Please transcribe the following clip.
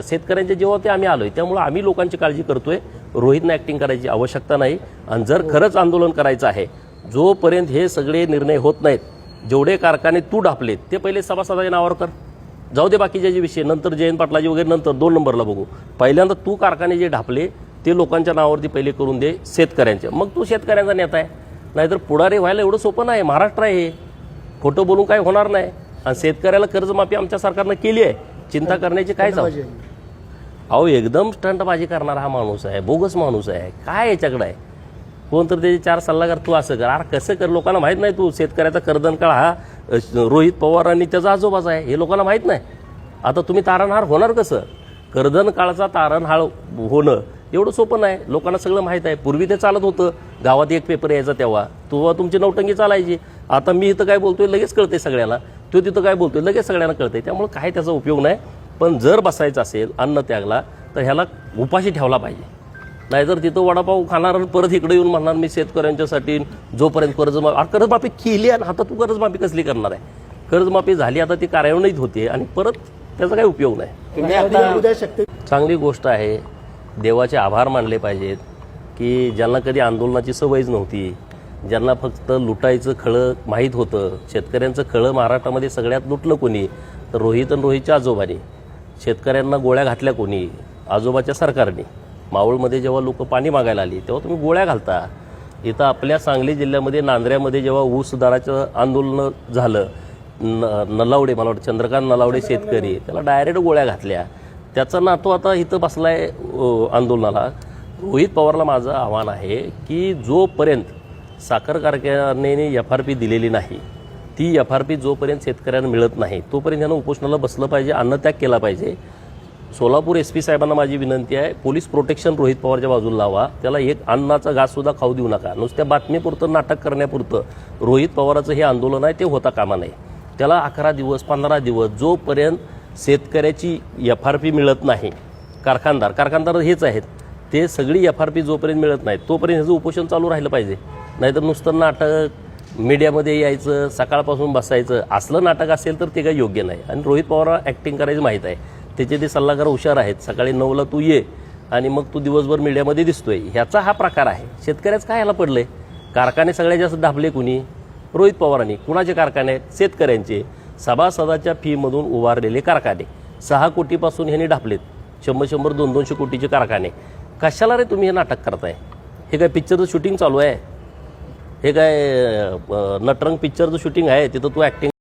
शेतकऱ्यांच्या जेव्हा ते आम्ही आलोय त्यामुळे आम्ही लोकांची काळजी करतोय. रोहितनं ॲक्टिंग करायची आवश्यकता नाही. आणि जर खरंच आंदोलन करायचं आहे, जोपर्यंत हे सगळे निर्णय होत नाहीत, जेवढे कारखाने तू ढापलेत ते पहिले सभासदाच्या नावावर कर, जाऊ दे बाकीचे जे विषय नंतर जयंत पाटलाजी वगैरे नंतर 2 नंबरला बघू. पहिल्यांदा तू कारखाने जे ढापले ते लोकांच्या नावावरती पहिले करून दे शेतकऱ्यांच्या, मग तू शेतकऱ्यांचा नेता आहे. नाहीतर पुढारी व्हायला एवढं सोपं नाही. महाराष्ट्र आहे हे, खोटं बोलून काय होणार नाही. आणि शेतकऱ्याला कर्जमाफी आमच्या सरकारनं केली आहे, चिंता करण्याची काय जाऊ. अहो एकदम स्टंटबाजी करणारा हा माणूस आहे, बोगस माणूस आहे. काय याच्याकडे आहे कोणतरी त्याचे 4 सल्लागार, तू असं कर, अरे कसं कर. लोकांना माहीत नाही तू शेतकऱ्याचा कर्दनकाळ हा रोहित पवार आणि त्याचा आजोबाचा आहे, हे लोकांना माहीत नाही. आता तुम्ही तारणहार होणार कसं? कर्दनकाळाचा तारणहार होणं एवढं सोपं नाही. लोकांना सगळं माहीत आहे. पूर्वी ते चालत होतं, गावात एक पेपर यायचा तेव्हा तुमची नौटंकी चालायची. आता मी इथं काय बोलतोय लगेच कळते सगळ्याला, तो तिथं काय बोलतोय लगेच सगळ्यांना कळतंय. त्यामुळे काय त्याचा उपयोग नाही. पण जर बसायचं असेल अन्न त्यागला तर ह्याला उपाशी ठेवला पाहिजे. नाहीतर तिथं वडापाव खाणार परत इकडे येऊन म्हणणार मी शेतकऱ्यांच्यासाठी जोपर्यंत कर्जमाफी केली आणि आता तू कर्जमाफी कसली करणार आहे? कर्जमाफी झाली, आता ती कार्यान्वित होते आणि परत त्याचा काही उपयोग नाही. चांगली गोष्ट आहे. देवाचे आभार मानले पाहिजेत की ज्यांना कधी आंदोलनाची सवयच नव्हती, ज्यांना फक्त लुटायचं खळं माहीत होतं. शेतकऱ्यांचं खळं महाराष्ट्रामध्ये सगळ्यात लुटलं कोणी? तर रोहित आणि रोहितच्या आजोबांनी. शेतकऱ्यांना गोळ्या घातल्या कोणी? आजोबाच्या सरकारने. मावळमध्ये जेव्हा लोक पाणी मागायला आली तेव्हा तुम्ही गोळ्या घालता. इथं आपल्या सांगली जिल्ह्यामध्ये नांदऱ्यामध्ये जेव्हा ऊस दराचं आंदोलन झालं, नलावडे, मला वाटतं चंद्रकांत नलावडे शेतकरी, त्याला डायरेक्ट गोळ्या घातल्या. त्याचा नातू आता इथं बसलाय आंदोलनाला. रोहित पवारला माझं आव्हान आहे की जोपर्यंत साखर कारखान्याने FRP दिलेली नाही, ती FRP जोपर्यंत शेतकऱ्यांना मिळत नाही तोपर्यंत त्यानं उपोषणाला बसलं पाहिजे, अन्नत्याग केला पाहिजे. सोलापूर SP साहेबांना माझी विनंती आहे, पोलीस प्रोटेक्शन रोहित पवारच्या बाजूला लावा. त्याला एक अन्नाचा घाससुद्धा खाऊ देऊ नका. नुसत्या बातमीपुरतं नाटक करण्यापुरतं रोहित पवाराचं हे आंदोलन आहे ते होता कामा नये. त्याला 11 दिवस 15 दिवस जोपर्यंत शेतकऱ्याची FRP मिळत नाही, कारखानदार हेच आहेत, ते सगळी FRP जोपर्यंत मिळत नाही तोपर्यंत ह्याचं उपोषण चालू राहिलं पाहिजे. नाहीतर नुसतं नाटक मीडियामध्ये यायचं, सकाळपासून बसायचं, असलं नाटक असेल तर ते काही योग्य नाही. आणि रोहित पवारला ॲक्टिंग करायची माहीत आहे, त्याचे ते सल्लागार हुशार आहेत. सकाळी 9ला तू ये आणि मग तू दिवसभर मीडियामध्ये दिसतोय, ह्याचा हा प्रकार आहे. शेतकऱ्याचं काय ह्याला पडलंय? कारखाने सगळ्यात जास्त ढापले कुणी? रोहित पवारांनी. कुणाचे कारखाने आहेत? शेतकऱ्यांचे. सभासदाच्या फीमधून उभारलेले कारखाने 6 कोटीपासून ह्यांनी ढापलेत. 100-100, 200-200 कोटीचे कारखाने. कशाला रे तुम्ही हे नाटक करताय? हे काय पिक्चरचं शूटिंग चालू आहे? हे काय नटरंग पिक्चरचं शूटिंग आहे? तिथं तू ॲक्टिंग